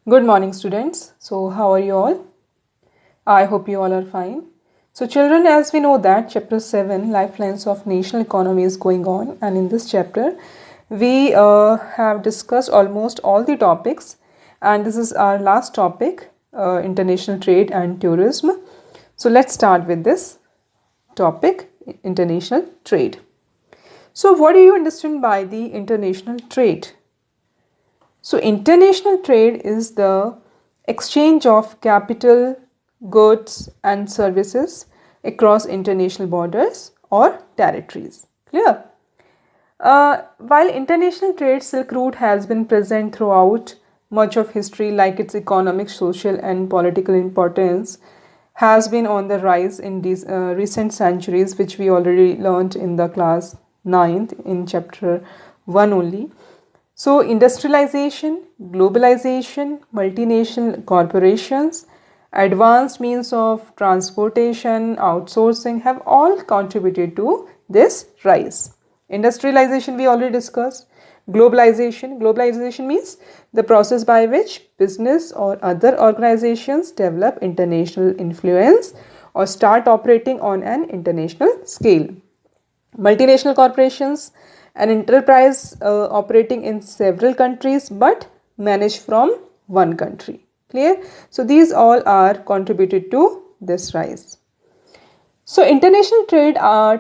Good morning, students. So, how are you all? I hope you all are fine. So, children, as we know that chapter 7, Lifelines of National Economy is going on, and in this chapter, we have discussed almost all the topics, and this is our last topic, international trade and tourism. So, let's start with this topic, international trade. So, what do you understand by the international trade? So, international trade is the exchange of capital, goods, and services across international borders or territories. Clear? While international trade, Silk Route has been present throughout much of history, like its economic, social, and political importance has been on the rise in these recent centuries, which we already learned in the class 9th in chapter 1 only. So, industrialization, globalization, multinational corporations, advanced means of transportation, outsourcing have all contributed to this rise. Industrialization we already discussed. Globalization means the process by which business or other organizations develop international influence or start operating on an international scale. Multinational corporations, an enterprise operating in several countries but managed from one country. Clear? So these all are contributed to this rise. So international trade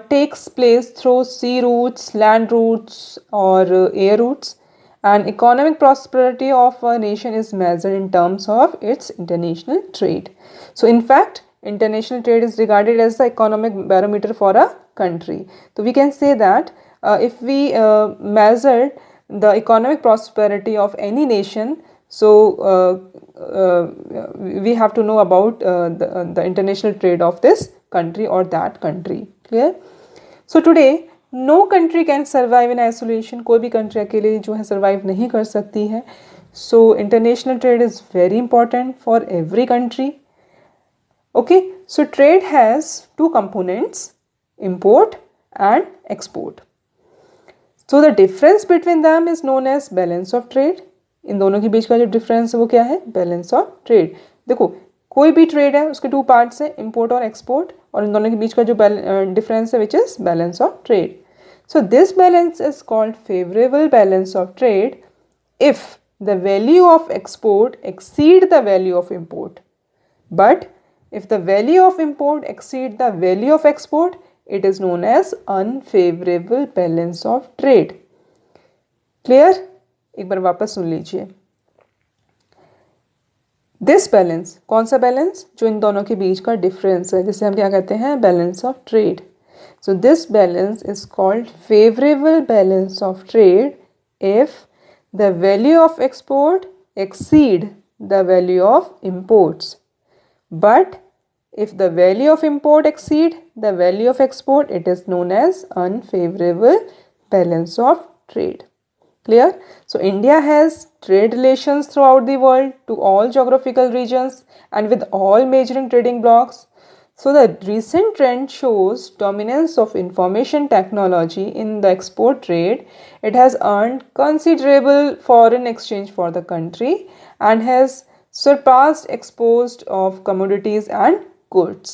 takes place through sea routes, land routes, or air routes, and economic prosperity of a nation is measured in terms of its international trade. So in fact, international trade is regarded as the economic barometer for a country. So we can say that if we measure the economic prosperity of any nation, so we have to know about the international trade of this country or that country. Clear? So today no country can survive in isolation. कोई भी country अकेले जो है survive नहीं कर सकती है. So international trade is very important for every country. Okay, so trade has two components, import and export. So the difference between them is known as balance of trade. इन दोनों के बीच का जो डिफरेंस है वो क्या है? Balance of trade. देखो कोई भी ट्रेड है उसके टू पार्ट्स है, इंपोर्ट और एक्सपोर्ट, और इन दोनों के बीच का जो डिफरेंस है which is balance of trade. So this balance is called favourable balance of trade if the value of export exceed the value of import, but if the value of import exceed the value of export, it is known as unfavorable balance of trade. Clear? एक बार वापस सुन लीजिए. This balance, कौन सा balance? जो इन दोनों के बीच का difference है, जिसे हम क्या कहते हैं? Balance of trade. So this balance is called favourable balance of trade if the value of export exceed the value of imports, but if the value of import exceed the value of export, it is known as unfavorable balance of trade. Clear? So India has trade relations throughout the world to all geographical regions and with all major trading blocs. So the recent trend shows dominance of information technology in the export trade. It has earned considerable foreign exchange for the country and has surpassed exports of commodities and goods.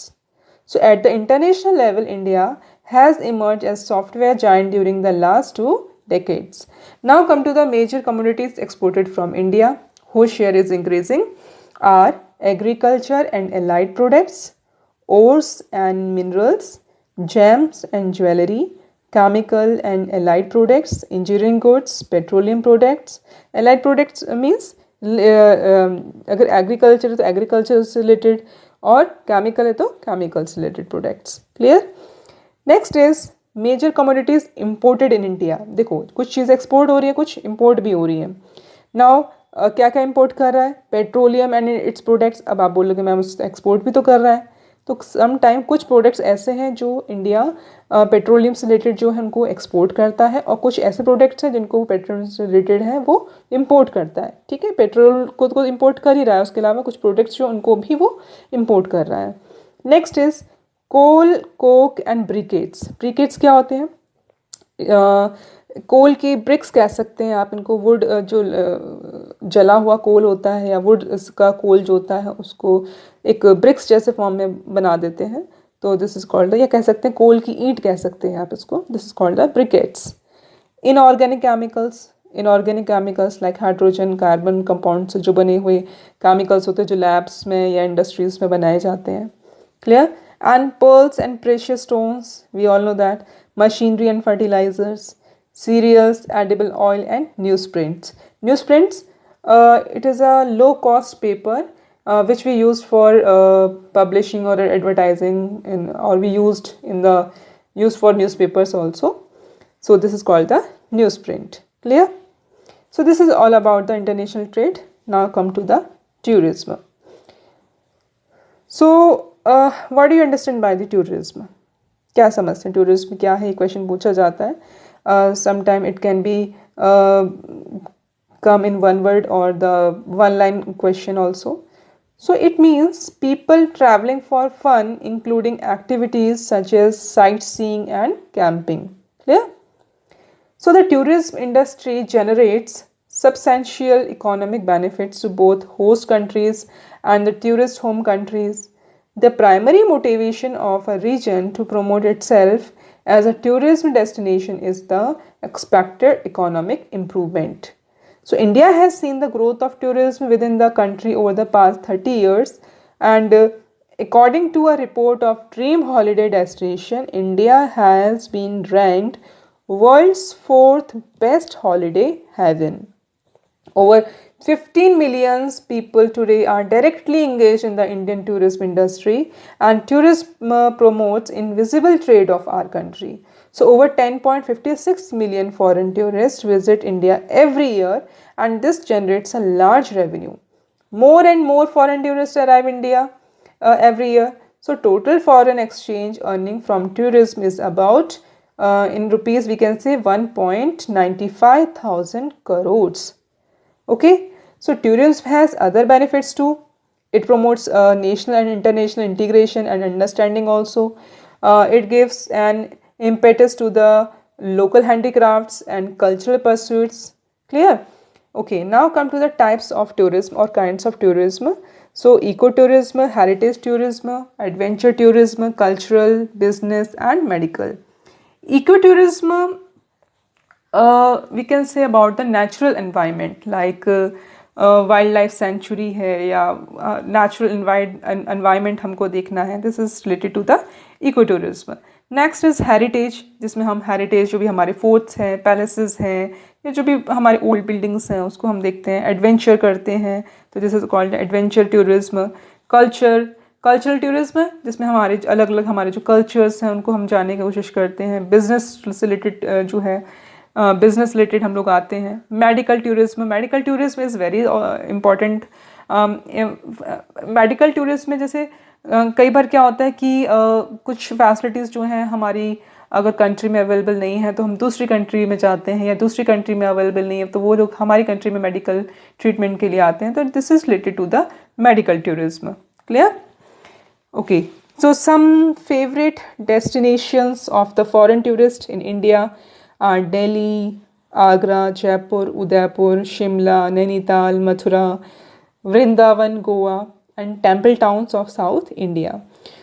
So at the international level, India has emerged as software giant during the last 2 decades. Now come to the major commodities exported from India, whose share is increasing, are agriculture and allied products, ores and minerals, gems and jewelry, chemical and allied products, engineering goods, petroleum products. Allied products means अगर agriculture है तो agriculture से related, और chemical है तो chemical से related products. Clear? Next is major commodities imported in India. देखो कुछ चीज़ एक्सपोर्ट हो रही है, कुछ इंपोर्ट भी हो रही है. नाउ क्या क्या इंपोर्ट कर रहा है? Petroleum and its products. अब आप बोलोगे मैम एक्सपोर्ट भी तो कर रहा है. तो सम टाइम कुछ प्रोडक्ट्स ऐसे हैं जो इंडिया पेट्रोलियम से रिलेटेड जो है उनको एक्सपोर्ट करता है, और कुछ ऐसे प्रोडक्ट्स हैं जिनको पेट्रोलियम से रिलेटेड है वो इंपोर्ट करता है. ठीक है, पेट्रोल को तो इंपोर्ट कर ही रहा है, उसके अलावा कुछ प्रोडक्ट्स जो उनको भी वो इंपोर्ट कर रहा है. Next is coal, coke and briquettes. Briquettes क्या होते हैं? कोल की ब्रिक्स कह सकते हैं आप इनको, वुड जो जला हुआ कोल होता है या वुड का कोल जो होता है उसको एक ब्रिक्स जैसे फॉर्म में बना देते हैं, तो दिस इज कॉल्ड, या कह सकते हैं कोल की ईंट कह सकते हैं आप इसको, this is called the briquettes. Inorganic chemicals like hydrogen carbon compound से जो बने हुए केमिकल्स होते हैं जो लैब्स में या इंडस्ट्रीज में बनाए जाते हैं, clear. And pearls and precious stones, we all know that, machinery and fertilisers, cereals, edible oil, and newsprints. Newsprints, it is a low-cost paper which we use for publishing or advertising, or we used for newspapers also. So this is called the newsprint. Clear? So this is all about the international trade. Now come to the tourism. So what do you understand by the tourism? क्या समझते हैं tourism क्या है, question पूछा जाता है. Sometime it can be come in one word or the one line question also. So it means people traveling for fun, including activities such as sightseeing and camping. Clear? So the tourism industry generates substantial economic benefits to both host countries and the tourist home countries. The primary motivation of a region to promote itself as a tourism destination is the expected economic improvement. So India has seen the growth of tourism within the country over the past 30 years, and according to a report of Dream Holiday Destination, India has been ranked world's 4th best holiday haven. Over 15 million people today are directly engaged in the Indian tourism industry, and tourism promotes invisible trade of our country. So over 10.56 million foreign tourists visit India every year, and this generates a large revenue. More and more foreign tourists arrive in India every year. So total foreign exchange earning from tourism is about, in rupees we can say 1.95 thousand crores. Okay, so tourism has other benefits too. It promotes national and international integration and understanding also. It gives an impetus to the local handicrafts and cultural pursuits. Clear? Okay, now come to the types of tourism or kinds of tourism. So ecotourism, heritage tourism, adventure tourism, cultural, business and medical. Ecotourism, we can say about the natural environment, like wildlife sanctuary है या natural environment हमको देखना है, this is related to the ecotourism. Next is heritage, जिसमें हम heritage जो भी हमारे forts हैं, palaces हैं या जो भी हमारे old buildings हैं उसको हम देखते हैं, adventure करते हैं, तो this is called adventure tourism. Cultural tourism जिसमें हमारे अलग अलग हमारे जो cultures हैं उनको हम जानने की कोशिश करते हैं. Business related जो है बिजनेस रिलेटेड हम लोग आते हैं. Medical tourism is very important. Medical tourism में जैसे कई बार क्या होता है कि कुछ फैसिलिटीज़ जो हैं हमारी अगर कंट्री में अवेलेबल नहीं है तो हम दूसरी कंट्री में जाते हैं, या दूसरी कंट्री में अवेलेबल नहीं है तो वो लोग हमारी कंट्री में मेडिकल ट्रीटमेंट के लिए आते हैं, तो this is related to the medical tourism. Clear? Okay, so some favourite destinations of the foreign tourist in India are Delhi, Agra, Jaipur, Udaipur, Shimla, Nainital, Mathura, Vrindavan, Goa, and temple towns of South India.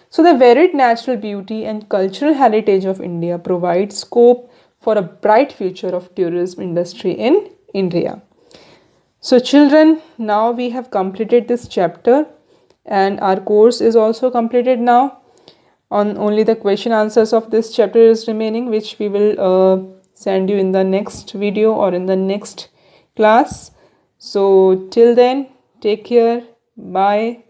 So the varied natural beauty and cultural heritage of India provides scope for a bright future of tourism industry in India. So children, now we have completed this chapter and our course is also completed now. On only the question answers of this chapter is remaining, which we will send you in the next video or in the next class. So till then, take care. Bye.